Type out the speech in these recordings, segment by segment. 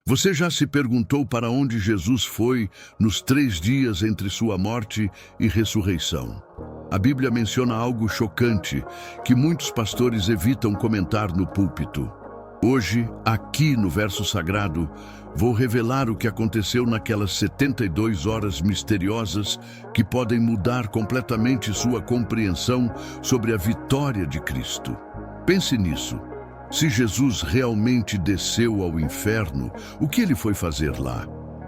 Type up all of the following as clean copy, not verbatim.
Você já se perguntou para onde Jesus foi nos 3 dias entre sua morte e ressurreição? A Bíblia menciona algo chocante que muitos pastores evitam comentar no púlpito. Hoje, aqui no verso sagrado, vou revelar o que aconteceu naquelas 72 horas misteriosas que podem mudar completamente sua compreensão sobre a vitória de Cristo. Pense nisso. Se Jesus realmente desceu ao inferno, o que ele foi fazer lá?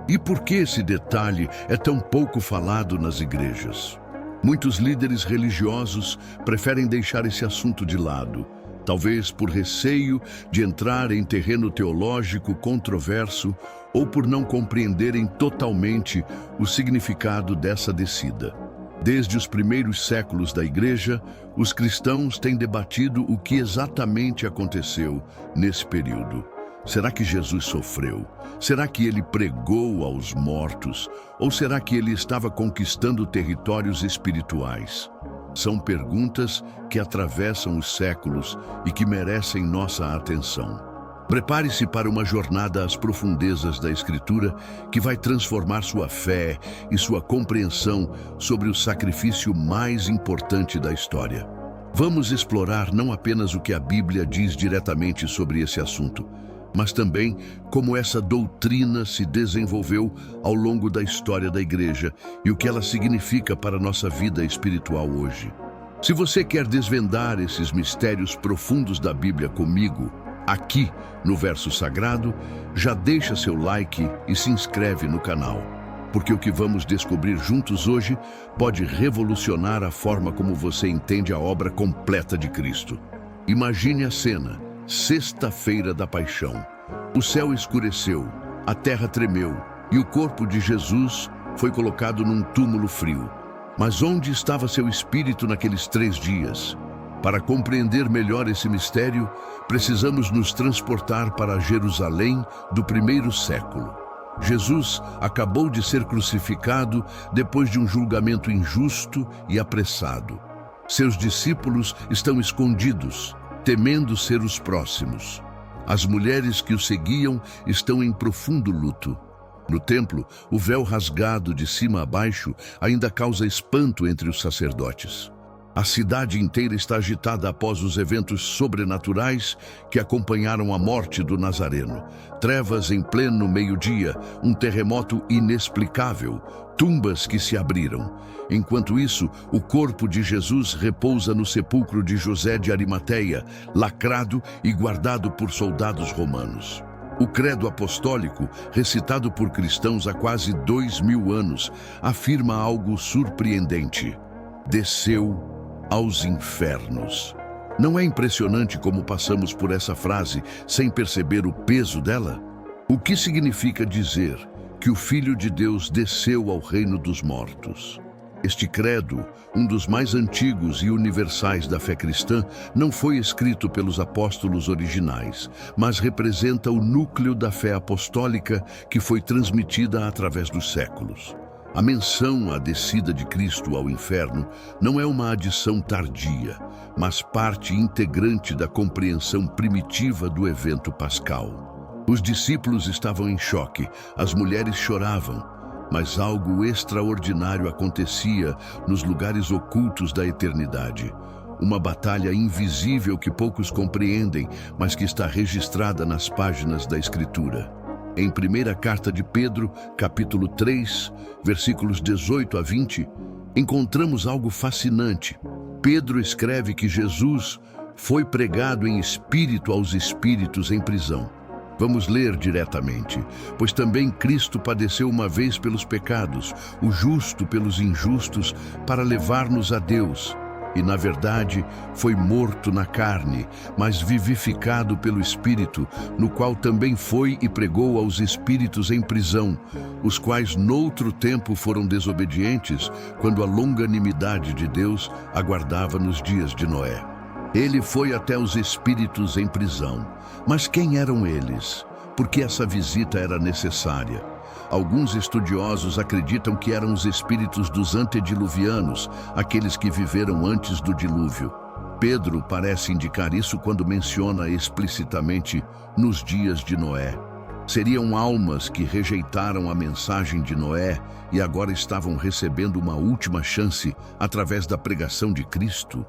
E por que esse detalhe é tão pouco falado nas igrejas? Muitos líderes religiosos preferem deixar esse assunto de lado, talvez por receio de entrar em terreno teológico controverso ou por não compreenderem totalmente o significado dessa descida. Desde os primeiros séculos da Igreja, os cristãos têm debatido o que exatamente aconteceu nesse período. Será que Jesus sofreu? Será que ele pregou aos mortos? Ou será que ele estava conquistando territórios espirituais? São perguntas que atravessam os séculos e que merecem nossa atenção. Prepare-se para uma jornada às profundezas da Escritura que vai transformar sua fé e sua compreensão sobre o sacrifício mais importante da história. Vamos explorar não apenas o que a Bíblia diz diretamente sobre esse assunto, mas também como essa doutrina se desenvolveu ao longo da história da Igreja e o que ela significa para a nossa vida espiritual hoje. Se você quer desvendar esses mistérios profundos da Bíblia comigo, aqui no verso sagrado, já deixa seu like e se inscreve no canal, porque o que vamos descobrir juntos hoje pode revolucionar a forma como você entende a obra completa de Cristo. Imagine a cena, sexta-feira da paixão. O céu escureceu, a terra tremeu e o corpo de Jesus foi colocado num túmulo frio. Mas onde estava seu espírito naqueles 3 dias? Para compreender melhor esse mistério, precisamos nos transportar para Jerusalém do primeiro século. Jesus acabou de ser crucificado depois de um julgamento injusto e apressado. Seus discípulos estão escondidos, temendo ser os próximos. As mulheres que o seguiam estão em profundo luto. No templo, o véu rasgado de cima a baixo ainda causa espanto entre os sacerdotes. A cidade inteira está agitada após os eventos sobrenaturais que acompanharam a morte do Nazareno. Trevas em pleno meio-dia, um terremoto inexplicável, tumbas que se abriram. Enquanto isso, o corpo de Jesus repousa no sepulcro de José de Arimateia, lacrado e guardado por soldados romanos. O credo apostólico, recitado por cristãos há quase 2000 anos, afirma algo surpreendente. Desceu aos infernos. Não é impressionante como passamos por essa frase sem perceber o peso dela? O que significa dizer que o Filho de Deus desceu ao reino dos mortos? Este credo, um dos mais antigos e universais da fé cristã, não foi escrito pelos apóstolos originais, mas representa o núcleo da fé apostólica que foi transmitida através dos séculos. A menção à descida de Cristo ao inferno não é uma adição tardia, mas parte integrante da compreensão primitiva do evento pascal. Os discípulos estavam em choque, as mulheres choravam, mas algo extraordinário acontecia nos lugares ocultos da eternidade. Uma batalha invisível que poucos compreendem, mas que está registrada nas páginas da Escritura. Em primeira carta de Pedro, capítulo 3, versículos 18 a 20, encontramos algo fascinante. Pedro escreve que Jesus foi pregado em espírito aos espíritos em prisão. Vamos ler diretamente. Pois também Cristo padeceu uma vez pelos pecados, o justo pelos injustos, para levar-nos a Deus. E, na verdade, foi morto na carne, mas vivificado pelo Espírito, no qual também foi e pregou aos espíritos em prisão, os quais noutro tempo foram desobedientes, quando a longanimidade de Deus aguardava nos dias de Noé. Ele foi até os espíritos em prisão. Mas quem eram eles? Por que essa visita era necessária? Alguns estudiosos acreditam que eram os espíritos dos antediluvianos, aqueles que viveram antes do dilúvio. Pedro parece indicar isso quando menciona explicitamente nos dias de Noé. Seriam almas que rejeitaram a mensagem de Noé e agora estavam recebendo uma última chance através da pregação de Cristo.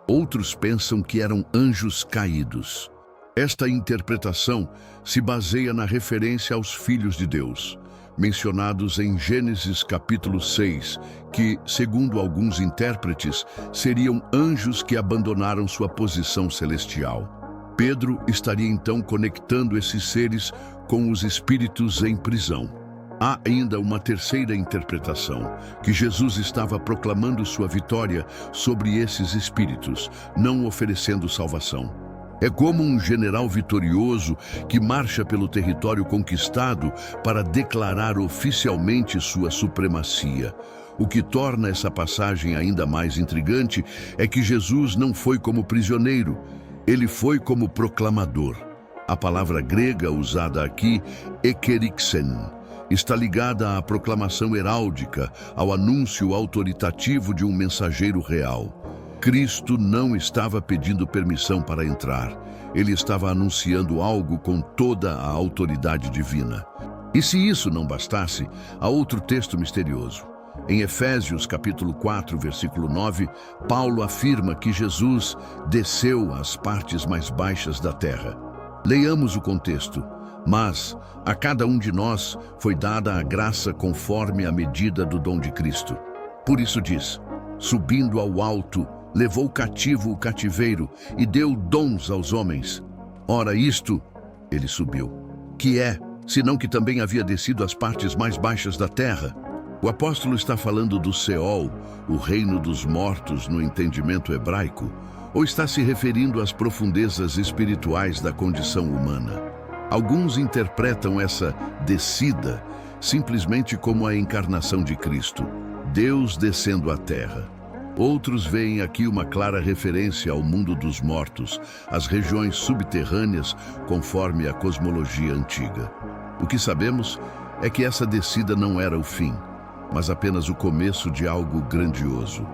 Outros pensam que eram anjos caídos. Esta interpretação se baseia na referência aos filhos de Deus, mencionados em Gênesis capítulo 6, que, segundo alguns intérpretes, seriam anjos que abandonaram sua posição celestial. Pedro estaria então conectando esses seres com os espíritos em prisão. Há ainda uma terceira interpretação, que Jesus estava proclamando sua vitória sobre esses espíritos, não oferecendo salvação. É como um general vitorioso que marcha pelo território conquistado para declarar oficialmente sua supremacia. O que torna essa passagem ainda mais intrigante é que Jesus não foi como prisioneiro, ele foi como proclamador. A palavra grega usada aqui, ekerixen, está ligada à proclamação heráldica, ao anúncio autoritativo de um mensageiro real. Cristo não estava pedindo permissão para entrar. Ele estava anunciando algo com toda a autoridade divina. E se isso não bastasse, há outro texto misterioso. Em Efésios capítulo 4, versículo 9, Paulo afirma que Jesus desceu às partes mais baixas da terra. Leiamos o contexto. Mas a cada um de nós foi dada a graça conforme a medida do dom de Cristo. Por isso diz, subindo ao alto, levou cativo o cativeiro e deu dons aos homens. Ora isto, ele subiu, que é, senão que também havia descido às partes mais baixas da terra. O apóstolo está falando do Seol, o reino dos mortos no entendimento hebraico, ou está se referindo às profundezas espirituais da condição humana? Alguns interpretam essa descida simplesmente como a encarnação de Cristo, Deus descendo à terra. Outros veem aqui uma clara referência ao mundo dos mortos, às regiões subterrâneas, conforme a cosmologia antiga. O que sabemos é que essa descida não era o fim, mas apenas o começo de algo grandioso.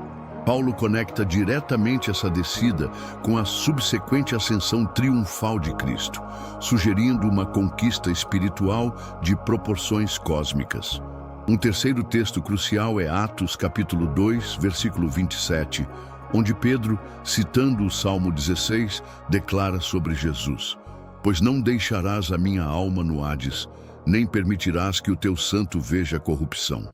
Paulo conecta diretamente essa descida com a subsequente ascensão triunfal de Cristo, sugerindo uma conquista espiritual de proporções cósmicas. Um terceiro texto crucial é Atos capítulo 2, versículo 27, onde Pedro, citando o Salmo 16, declara sobre Jesus: "Pois não deixarás a minha alma no Hades, nem permitirás que o teu santo veja corrupção."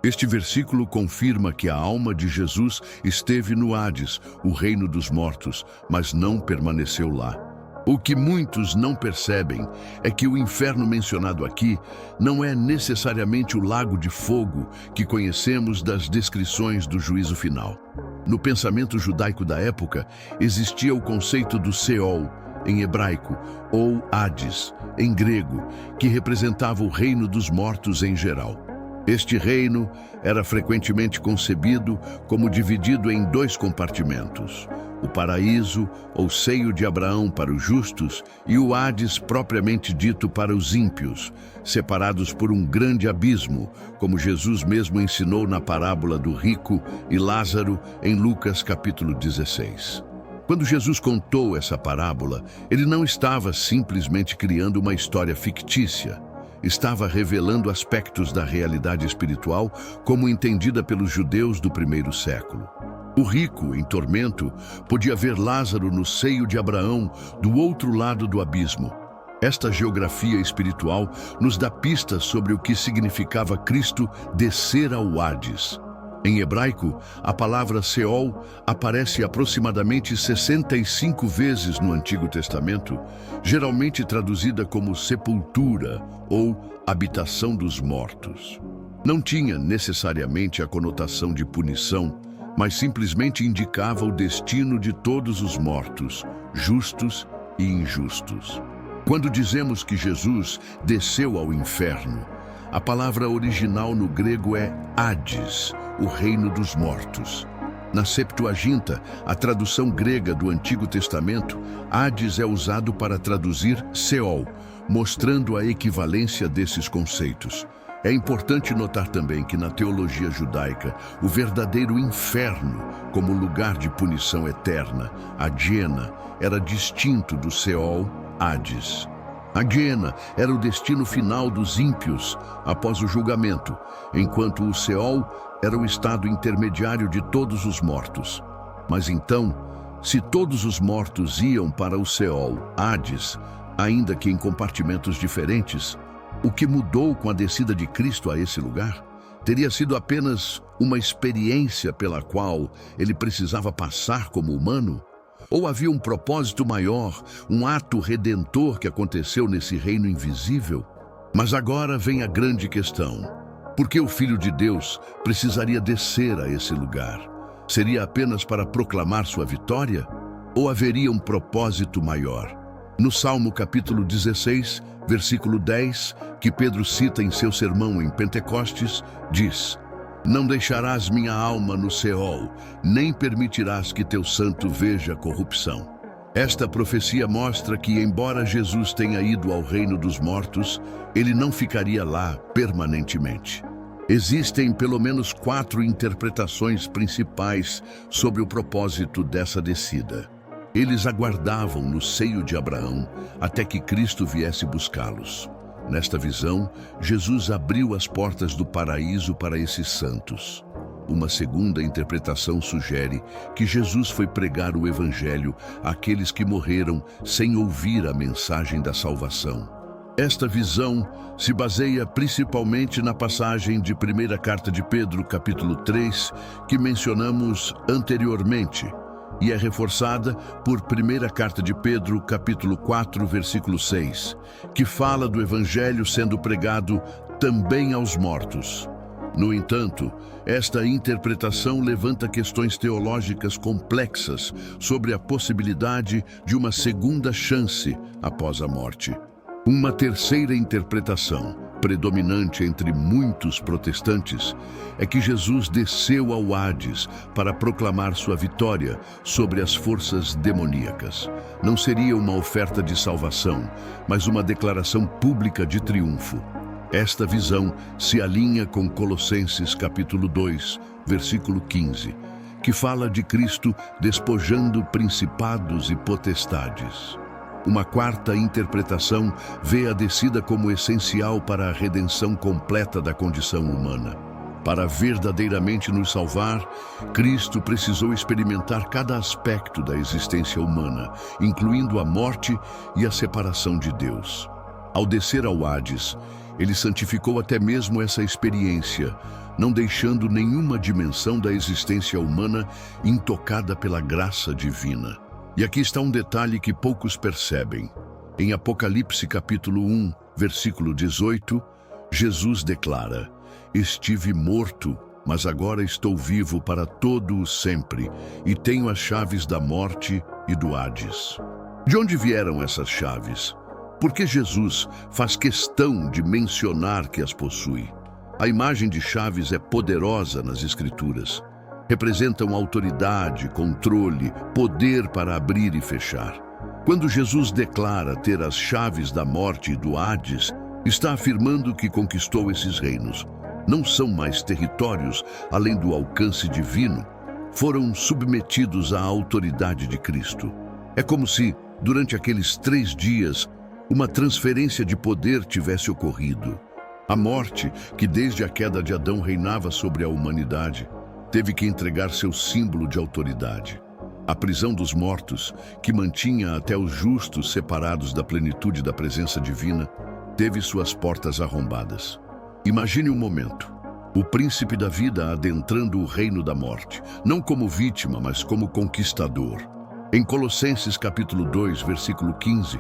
Este versículo confirma que a alma de Jesus esteve no Hades, o reino dos mortos, mas não permaneceu lá. O que muitos não percebem é que o inferno mencionado aqui não é necessariamente o lago de fogo que conhecemos das descrições do juízo final. No pensamento judaico da época, existia o conceito do Seol, em hebraico, ou Hades, em grego, que representava o reino dos mortos em geral. Este reino era frequentemente concebido como dividido em dois compartimentos: o paraíso, ou seio de Abraão para os justos, e o Hades propriamente dito para os ímpios, separados por um grande abismo, como Jesus mesmo ensinou na parábola do rico e Lázaro em Lucas capítulo 16. Quando Jesus contou essa parábola, ele não estava simplesmente criando uma história fictícia. Estava revelando aspectos da realidade espiritual como entendida pelos judeus do primeiro século. O rico, em tormento, podia ver Lázaro no seio de Abraão, do outro lado do abismo. Esta geografia espiritual nos dá pistas sobre o que significava Cristo descer ao Hades. Em hebraico, a palavra Seol aparece aproximadamente 65 vezes no Antigo Testamento, geralmente traduzida como sepultura ou habitação dos mortos. Não tinha necessariamente a conotação de punição, mas simplesmente indicava o destino de todos os mortos, justos e injustos. Quando dizemos que Jesus desceu ao inferno, a palavra original no grego é Hades, o reino dos mortos. Na Septuaginta, a tradução grega do Antigo Testamento, Hades é usado para traduzir Seol, mostrando a equivalência desses conceitos. É importante notar também que na teologia judaica, o verdadeiro inferno, como lugar de punição eterna, a Gehenna, era distinto do Seol, Hades. A Guiena era o destino final dos ímpios após o julgamento, enquanto o Seol era o estado intermediário de todos os mortos. Mas então, se todos os mortos iam para o Seol, Hades, ainda que em compartimentos diferentes, o que mudou com a descida de Cristo a esse lugar? Teria sido apenas uma experiência pela qual ele precisava passar como humano? Ou havia um propósito maior, um ato redentor que aconteceu nesse reino invisível? Mas agora vem a grande questão. Por que o Filho de Deus precisaria descer a esse lugar? Seria apenas para proclamar sua vitória? Ou haveria um propósito maior? No Salmo capítulo 16, versículo 10, que Pedro cita em seu sermão em Pentecostes, diz: Não deixarás minha alma no Seol, nem permitirás que teu santo veja corrupção. Esta profecia mostra que, embora Jesus tenha ido ao reino dos mortos, ele não ficaria lá permanentemente. Existem pelo menos 4 interpretações principais sobre o propósito dessa descida. Eles aguardavam no seio de Abraão até que Cristo viesse buscá-los. Nesta visão, Jesus abriu as portas do paraíso para esses santos. Uma segunda interpretação sugere que Jesus foi pregar o Evangelho àqueles que morreram sem ouvir a mensagem da salvação. Esta visão se baseia principalmente na passagem de 1ª Carta de Pedro, capítulo 3, que mencionamos anteriormente, e é reforçada por 1ª Carta de Pedro, capítulo 4, versículo 6, que fala do Evangelho sendo pregado também aos mortos. No entanto, esta interpretação levanta questões teológicas complexas sobre a possibilidade de uma segunda chance após a morte. Uma terceira interpretação, predominante entre muitos protestantes, é que Jesus desceu ao Hades para proclamar sua vitória sobre as forças demoníacas. Não seria uma oferta de salvação, mas uma declaração pública de triunfo. Esta visão se alinha com Colossenses capítulo 2, versículo 15, que fala de Cristo despojando principados e potestades. Uma quarta interpretação vê a descida como essencial para a redenção completa da condição humana. Para verdadeiramente nos salvar, Cristo precisou experimentar cada aspecto da existência humana, incluindo a morte e a separação de Deus. Ao descer ao Hades, ele santificou até mesmo essa experiência, não deixando nenhuma dimensão da existência humana intocada pela graça divina. E aqui está um detalhe que poucos percebem. Em Apocalipse capítulo 1, versículo 18, Jesus declara: Estive morto, mas agora estou vivo para todo o sempre, e tenho as chaves da morte e do Hades. De onde vieram essas chaves? Por que Jesus faz questão de mencionar que as possui? A imagem de chaves é poderosa nas Escrituras. Representam autoridade, controle, poder para abrir e fechar. Quando Jesus declara ter as chaves da morte e do Hades, está afirmando que conquistou esses reinos. Não são mais territórios além do alcance divino, foram submetidos à autoridade de Cristo. É como se, durante aqueles 3 dias, uma transferência de poder tivesse ocorrido. A morte, que desde a queda de Adão reinava sobre a humanidade, teve que entregar seu símbolo de autoridade. A prisão dos mortos, que mantinha até os justos separados da plenitude da presença divina, teve suas portas arrombadas. Imagine um momento: o príncipe da vida adentrando o reino da morte, não como vítima, mas como conquistador. Em Colossenses capítulo 2, versículo 15,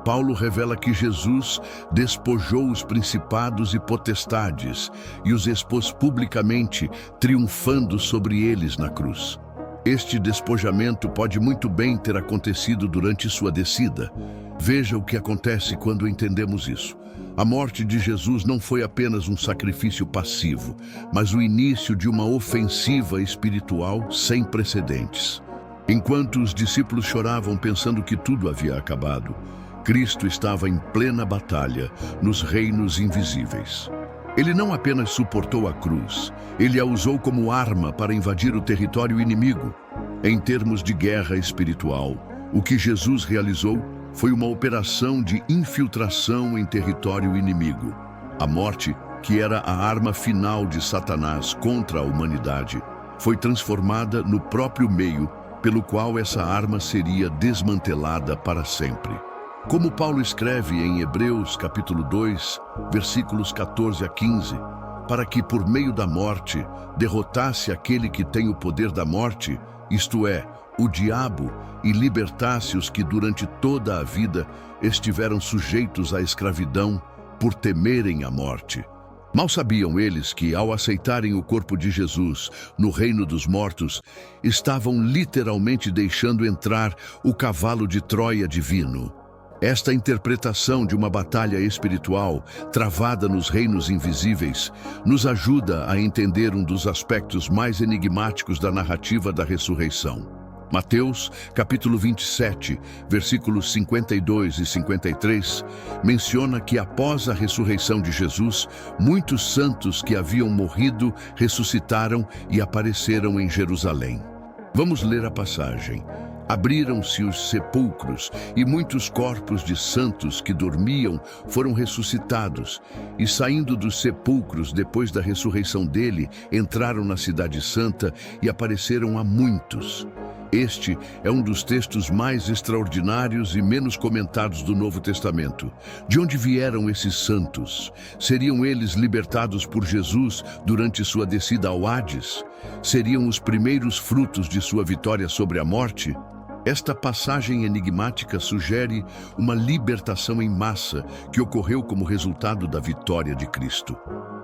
Paulo revela que Jesus despojou os principados e potestades e os expôs publicamente, triunfando sobre eles na cruz. Este despojamento pode muito bem ter acontecido durante sua descida. Veja o que acontece quando entendemos isso. A morte de Jesus não foi apenas um sacrifício passivo, mas o início de uma ofensiva espiritual sem precedentes. Enquanto os discípulos choravam pensando que tudo havia acabado, Cristo estava em plena batalha nos reinos invisíveis. Ele não apenas suportou a cruz, ele a usou como arma para invadir o território inimigo. Em termos de guerra espiritual, o que Jesus realizou foi uma operação de infiltração em território inimigo. A morte, que era a arma final de Satanás contra a humanidade, foi transformada no próprio meio pelo qual essa arma seria desmantelada para sempre. Como Paulo escreve em Hebreus capítulo 2, versículos 14 a 15, para que por meio da morte derrotasse aquele que tem o poder da morte, isto é, o diabo, e libertasse os que durante toda a vida estiveram sujeitos à escravidão por temerem a morte. Mal sabiam eles que, ao aceitarem o corpo de Jesus no reino dos mortos, estavam literalmente deixando entrar o cavalo de Troia divino. Esta interpretação de uma batalha espiritual travada nos reinos invisíveis nos ajuda a entender um dos aspectos mais enigmáticos da narrativa da ressurreição. Mateus, capítulo 27, versículos 52 e 53, menciona que após a ressurreição de Jesus, muitos santos que haviam morrido ressuscitaram e apareceram em Jerusalém. Vamos ler a passagem. Abriram-se os sepulcros e muitos corpos de santos que dormiam foram ressuscitados, e saindo dos sepulcros depois da ressurreição dele, entraram na cidade santa e apareceram a muitos. Este é um dos textos mais extraordinários e menos comentados do Novo Testamento. De onde vieram esses santos? Seriam eles libertados por Jesus durante sua descida ao Hades? Seriam os primeiros frutos de sua vitória sobre a morte? Esta passagem enigmática sugere uma libertação em massa que ocorreu como resultado da vitória de Cristo.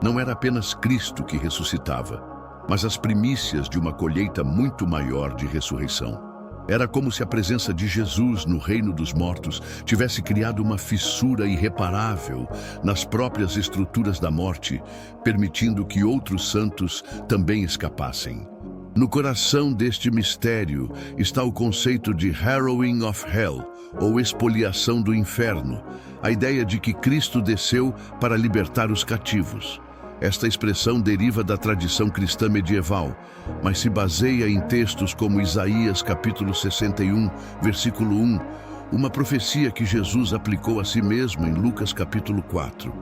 Não era apenas Cristo que ressuscitava, mas as primícias de uma colheita muito maior de ressurreição. Era como se a presença de Jesus no reino dos mortos tivesse criado uma fissura irreparável nas próprias estruturas da morte, permitindo que outros santos também escapassem. No coração deste mistério está o conceito de harrowing of hell, ou expoliação do inferno, a ideia de que Cristo desceu para libertar os cativos. Esta expressão deriva da tradição cristã medieval, mas se baseia em textos como Isaías capítulo 61, versículo 1, uma profecia que Jesus aplicou a si mesmo em Lucas capítulo 4.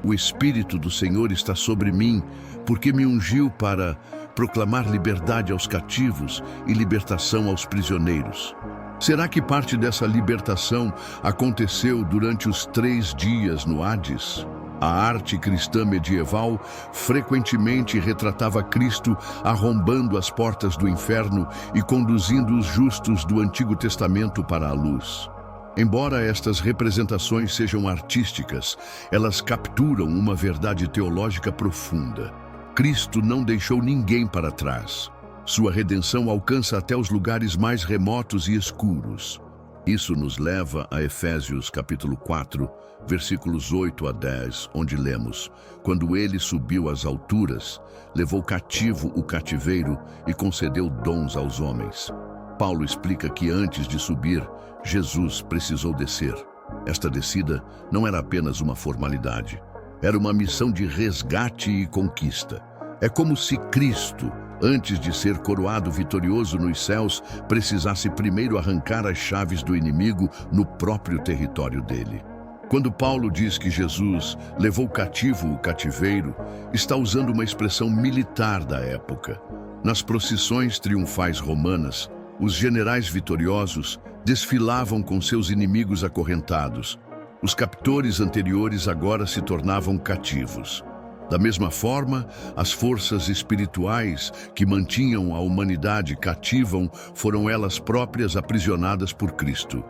O Espírito do Senhor está sobre mim, porque me ungiu para proclamar liberdade aos cativos e libertação aos prisioneiros. Será que parte dessa libertação aconteceu durante os 3 dias no Hades? A arte cristã medieval frequentemente retratava Cristo arrombando as portas do inferno e conduzindo os justos do Antigo Testamento para a luz. Embora estas representações sejam artísticas, elas capturam uma verdade teológica profunda. Cristo não deixou ninguém para trás. Sua redenção alcança até os lugares mais remotos e escuros. Isso nos leva a Efésios capítulo 4, versículos 8 a 10, onde lemos: quando ele subiu às alturas, levou cativo o cativeiro e concedeu dons aos homens. Paulo explica que antes de subir, Jesus precisou descer. Esta descida não era apenas uma formalidade, era uma missão de resgate e conquista. É como se Cristo, antes de ser coroado vitorioso nos céus, precisasse primeiro arrancar as chaves do inimigo no próprio território dele. Quando Paulo diz que Jesus levou cativo o cativeiro, está usando uma expressão militar da época. Nas procissões triunfais romanas, os generais vitoriosos desfilavam com seus inimigos acorrentados. Os captores anteriores agora se tornavam cativos. Da mesma forma, as forças espirituais que mantinham a humanidade cativa foram elas próprias aprisionadas por Cristo.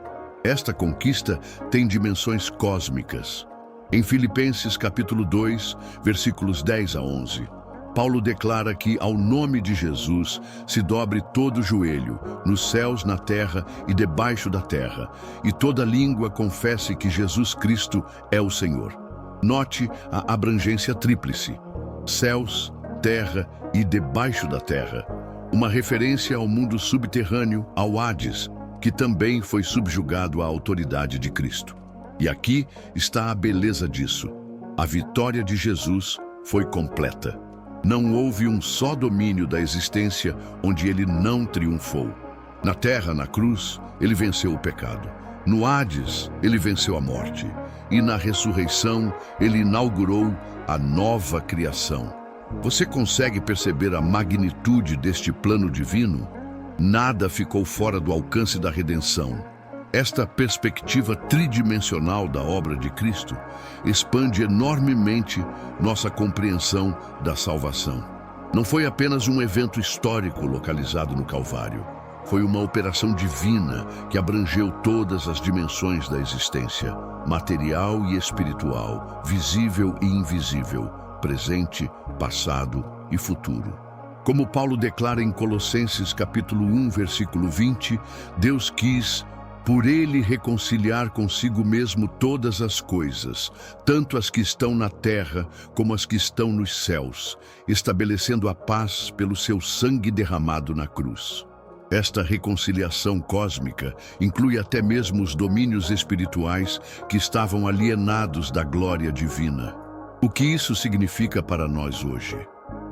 Esta conquista tem dimensões cósmicas. Em Filipenses capítulo 2, versículos 10 a 11, Paulo declara que ao nome de Jesus se dobre todo o joelho, nos céus, na terra e debaixo da terra, e toda língua confesse que Jesus Cristo é o Senhor. Note a abrangência tríplice: céus, terra e debaixo da terra. Uma referência ao mundo subterrâneo, ao Hades, que também foi subjugado à autoridade de Cristo. E aqui está a beleza disso. A vitória de Jesus foi completa. Não houve um só domínio da existência onde ele não triunfou. Na terra, na cruz, ele venceu o pecado. No Hades, ele venceu a morte, e na ressurreição, ele inaugurou a nova criação. Você consegue perceber a magnitude deste plano divino? Nada ficou fora do alcance da redenção. Esta perspectiva tridimensional da obra de Cristo expande enormemente nossa compreensão da salvação. Não foi apenas um evento histórico localizado no Calvário. Foi uma operação divina que abrangeu todas as dimensões da existência, material e espiritual, visível e invisível, presente, passado e futuro. Como Paulo declara em Colossenses capítulo 1, versículo 20, Deus quis por ele reconciliar consigo mesmo todas as coisas, tanto as que estão na terra como as que estão nos céus, estabelecendo a paz pelo seu sangue derramado na cruz. Esta reconciliação cósmica inclui até mesmo os domínios espirituais que estavam alienados da glória divina. O que isso significa para nós hoje?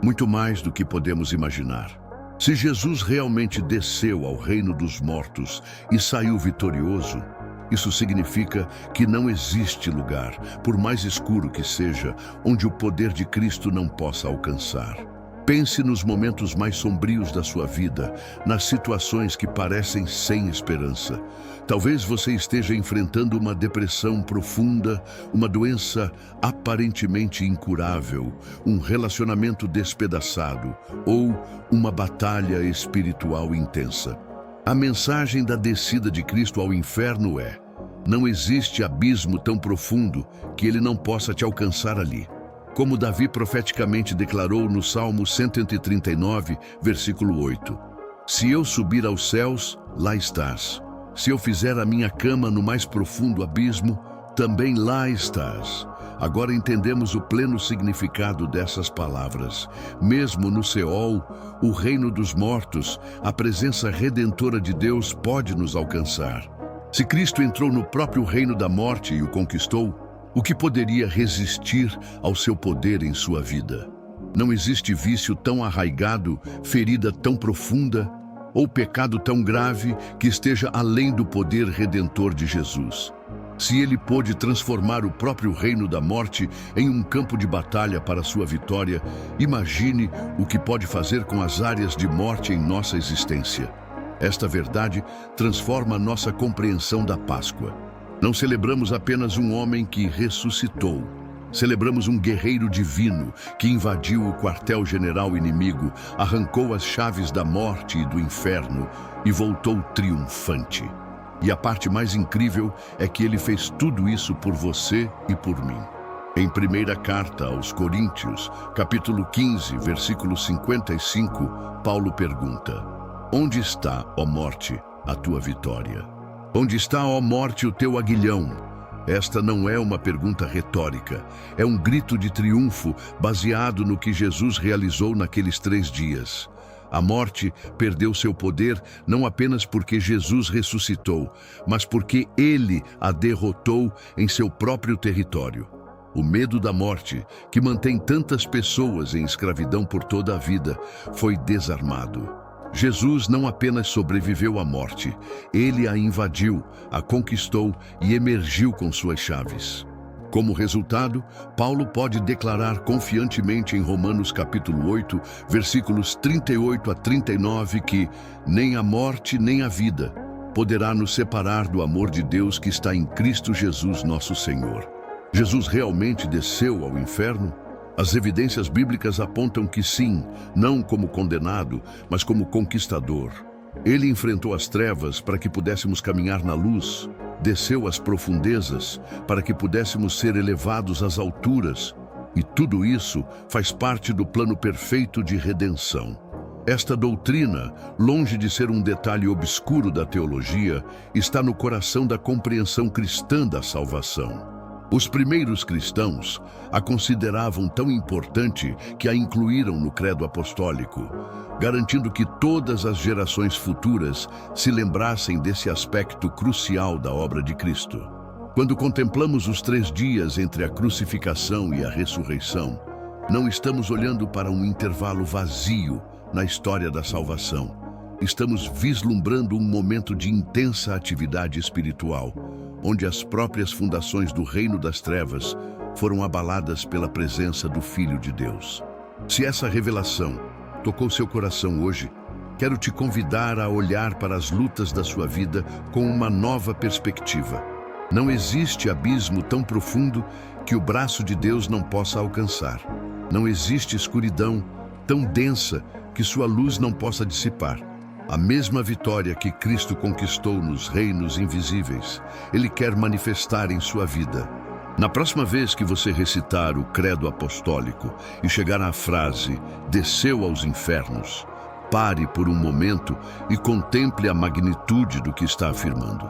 Muito mais do que podemos imaginar. Se Jesus realmente desceu ao reino dos mortos e saiu vitorioso, isso significa que não existe lugar, por mais escuro que seja, onde o poder de Cristo não possa alcançar. Pense nos momentos mais sombrios da sua vida, nas situações que parecem sem esperança. Talvez você esteja enfrentando uma depressão profunda, uma doença aparentemente incurável, um relacionamento despedaçado ou uma batalha espiritual intensa. A mensagem da descida de Cristo ao inferno é: não existe abismo tão profundo que ele não possa te alcançar ali. Como Davi profeticamente declarou no Salmo 139, versículo 8. Se eu subir aos céus, lá estás. Se eu fizer a minha cama no mais profundo abismo, também lá estás. Agora entendemos o pleno significado dessas palavras. Mesmo no Seol, o reino dos mortos, a presença redentora de Deus pode nos alcançar. Se Cristo entrou no próprio reino da morte e o conquistou, o que poderia resistir ao seu poder em sua vida? Não existe vício tão arraigado, ferida tão profunda, ou pecado tão grave que esteja além do poder redentor de Jesus. Se ele pôde transformar o próprio reino da morte em um campo de batalha para sua vitória, imagine o que pode fazer com as áreas de morte em nossa existência. Esta verdade transforma nossa compreensão da Páscoa. Não celebramos apenas um homem que ressuscitou. Celebramos um guerreiro divino que invadiu o quartel-general inimigo, arrancou as chaves da morte e do inferno e voltou triunfante. E a parte mais incrível é que ele fez tudo isso por você e por mim. Em primeira carta aos Coríntios, capítulo 15, versículo 55, Paulo pergunta: onde está, ó morte, a tua vitória? Onde está, ó morte, o teu aguilhão? Esta não é uma pergunta retórica, é um grito de triunfo baseado no que Jesus realizou naqueles 3 dias. A morte perdeu seu poder não apenas porque Jesus ressuscitou, mas porque ele a derrotou em seu próprio território. O medo da morte, que mantém tantas pessoas em escravidão por toda a vida, foi desarmado. Jesus não apenas sobreviveu à morte, ele a invadiu, a conquistou e emergiu com suas chaves. Como resultado, Paulo pode declarar confiantemente em Romanos capítulo 8, versículos 38 a 39 que nem a morte nem a vida poderá nos separar do amor de Deus que está em Cristo Jesus nosso Senhor. Jesus realmente desceu ao inferno? As evidências bíblicas apontam que sim, não como condenado, mas como conquistador. Ele enfrentou as trevas para que pudéssemos caminhar na luz, desceu às profundezas para que pudéssemos ser elevados às alturas, e tudo isso faz parte do plano perfeito de redenção. Esta doutrina, longe de ser um detalhe obscuro da teologia, está no coração da compreensão cristã da salvação. Os primeiros cristãos a consideravam tão importante que a incluíram no credo apostólico, garantindo que todas as gerações futuras se lembrassem desse aspecto crucial da obra de Cristo. Quando contemplamos os 3 dias entre a crucificação e a ressurreição, não estamos olhando para um intervalo vazio na história da salvação. estamos vislumbrando um momento de intensa atividade espiritual, onde as próprias fundações do reino das trevas foram abaladas pela presença do Filho de Deus. Se essa revelação tocou seu coração hoje, quero te convidar a olhar para as lutas da sua vida com uma nova perspectiva. Não existe abismo tão profundo que o braço de Deus não possa alcançar. Não existe escuridão tão densa que sua luz não possa dissipar. A mesma vitória que Cristo conquistou nos reinos invisíveis, Ele quer manifestar em sua vida. Na próxima vez que você recitar o credo apostólico e chegar à frase "desceu aos infernos", pare por um momento e contemple a magnitude do que está afirmando.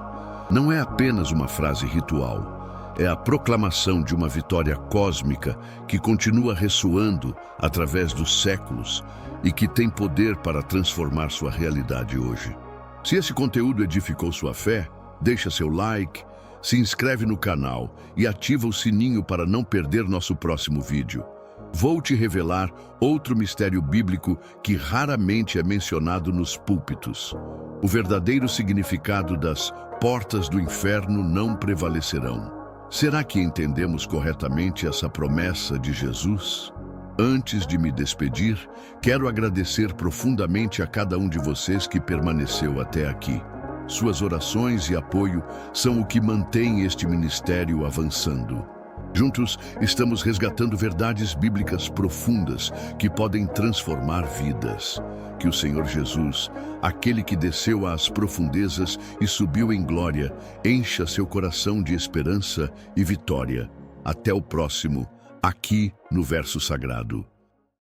Não é apenas uma frase ritual, é a proclamação de uma vitória cósmica que continua ressoando através dos séculos e que tem poder para transformar sua realidade hoje. Se esse conteúdo edificou sua fé, deixa seu like, se inscreve no canal e ativa o sininho para não perder nosso próximo vídeo. Vou te revelar outro mistério bíblico que raramente é mencionado nos púlpitos. O verdadeiro significado das portas do inferno não prevalecerão. Será que entendemos corretamente essa promessa de Jesus? Antes de me despedir, quero agradecer profundamente a cada um de vocês que permaneceu até aqui. Suas orações e apoio são o que mantém este ministério avançando. Juntos, estamos resgatando verdades bíblicas profundas que podem transformar vidas. Que o Senhor Jesus, aquele que desceu às profundezas e subiu em glória, encha seu coração de esperança e vitória. Até o próximo, aqui no Verso Sagrado.